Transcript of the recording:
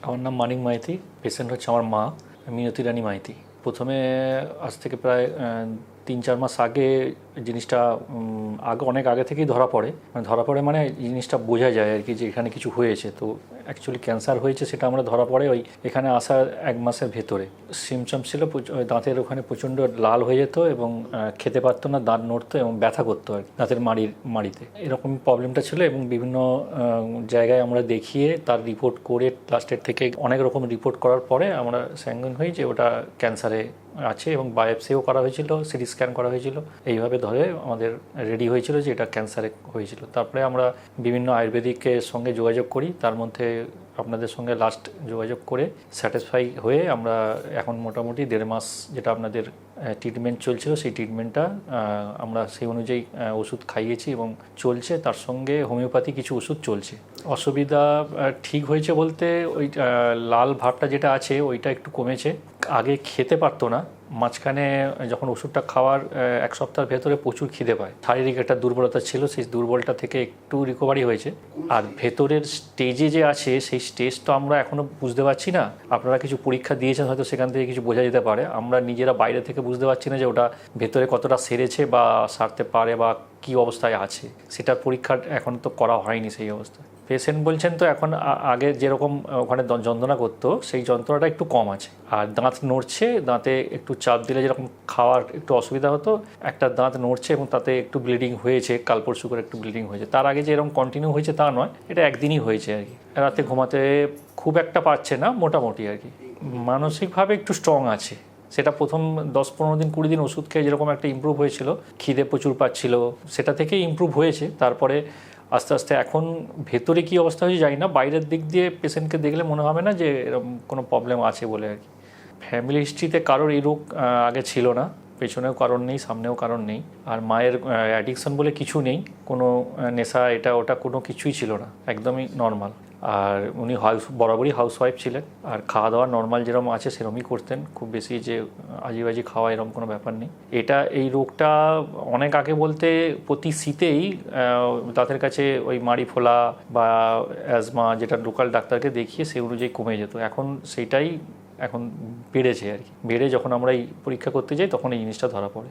আমার নাম মানিক মাইতি, পেশেন্ট হচ্ছে আমার মা মিনতি রানী মাইতি। প্রথমে আজ থেকে প্রায় 3-4 মাস আগে জিনিসটা অনেক আগে থেকেই ধরা পড়ে। মানে জিনিসটা বোঝা যায় আর কি যে এখানে কিছু হয়েছে। তো অ্যাকচুয়ালি ক্যান্সার হয়েছে সেটা আমরা ধরা পড়ে ওই এখানে আসার 1 মাসের ভেতরে। সিমটমস ছিল দাঁতের ওখানে প্রচণ্ড লাল হয়ে যেত এবং খেতে পারতো না, দাঁত নড়তো এবং ব্যথা করতো আর কি দাঁতের মাড়িতে। এরকম প্রবলেমটা ছিল এবং বিভিন্ন জায়গায় আমরা দেখিয়ে তার রিপোর্ট করে লাস্টের থেকে অনেক রকম রিপোর্ট করার পরে আমরা স্যাঙ্গুইন হই যে ওটা ক্যান্সারে আছে এবং বায়োপসিও করা হয়েছিল, সিটি স্ক্যান করা হয়েছিল। এইভাবে ধরে আমাদের রেডি হয়েছিল যে এটা ক্যান্সারে হয়েছিল। তারপরে আমরা বিভিন্ন আয়ুর্বেদিকের সঙ্গে যোগাযোগ করি, তার মধ্যে আপনাদের সঙ্গে লাস্ট যোগাযোগ করে স্যাটিসফাই হয়ে আমরা এখন মোটামুটি 1.5 মাস যেটা আপনাদের ট্রিটমেন্ট চলছিল সেই ট্রিটমেন্টটা আমরা সেই অনুযায়ী ওষুধ খাইয়েছি এবং চলছে। তার সঙ্গে হোমিওপ্যাথি কিছু ওষুধ চলছে। অসুবিধা ঠিক হয়েছে বলতে ওই লাল ভাবটা যেটা আছে ওইটা একটু কমেছে। আগে খেতে পারতো না, মাঝখানে যখন ওষুধটা খাওয়ার 1 সপ্তাহের ভেতরে প্রচুর খিদে পায়। শারীরিক একটা দুর্বলতা ছিল, সেই দুর্বলতা থেকে একটু রিকভারি হয়েছে। আর ভেতরের স্টেজে যে আছে সেই স্টেজটা আমরা এখনও বুঝতে পারছি না। আপনারা কিছু পরীক্ষা দিয়েছেন, হয়তো সেখান থেকে কিছু বোঝা যেতে পারে। আমরা নিজেরা বাইরে থেকে বুঝতে পারছি না যে ওটা ভেতরে কতটা সেরেছে বা সারতে পারে বা কী অবস্থায় আছে, সেটার পরীক্ষা এখন তো করা হয়নি সেই অবস্থায়। পেশেন্ট বলছেন তো এখন আগে যেরকম ওখানে যন্ত্রণা করতো সেই যন্ত্রণাটা একটু কম আছে। আর দাঁত নড়ছে, দাঁতে একটু চাপ দিলে যেরকম খাওয়ার একটু অসুবিধা হতো, একটা দাঁত নড়ছে এবং তাতে একটু ব্লিডিং হয়েছে, কাল পরশু করে একটু ব্লিডিং হয়েছে। তার আগে যে এরকম কন্টিনিউ হয়েছে তা নয়, এটা একদিনই হয়েছে আর কি। রাতে ঘুমাতে খুব একটা পারছে না, মোটামুটি আর কি। মানসিকভাবে একটু স্ট্রং আছে। সেটা প্রথম 10-15 দিন 20 দিন ওষুধ খেয়ে যেরকম একটা ইমপ্রুভ হয়েছিল, খিদে প্রচুর পাচ্ছিল, সেটা থেকেই ইমপ্রুভ হয়েছে। তারপরে আস্তে আস্তে এখন ভেতরে কী অবস্থা হয়েছে জানি না, বাইরের দিক দিয়ে পেশেন্টকে দেখলে মনে হবে না যে এরকম কোনো প্রবলেম আছে বলে আর কি। ফ্যামিলি হিস্ট্রিতে কারোর এই রোগ আগে ছিল না, পেছনেও কারণ নেই, সামনেও কারণ নেই। আর মায়ের অ্যাডিকশন বলে কিছু নেই, কোনো নেশা এটা ওটা কোনো কিছুই ছিল না, একদমই নর্মাল। আর উনি বরাবরই হাউসওয়াইফ ছিলেন, আর খাওয়া দাওয়া নর্মাল যেরকম আছে সেরকমই করতেন, খুব বেশি যে আজিবাজি খাওয়া এরকম কোনো ব্যাপার নেই। এই রোগটা অনেক আগে বলতে প্রতি শীতেই তাদের কাছে ওই মাড়ি ফোলা বা অ্যাজমা যেটা লোকাল ডাক্তারকে দেখিয়ে সেই অনুযায়ী কমে যেত। এখন সেইটাই এখন বেড়েছে আর কি। বেড়ে যখন আমরা এই পরীক্ষা করতে যাই তখন এই জিনিসটা ধরা পড়ে।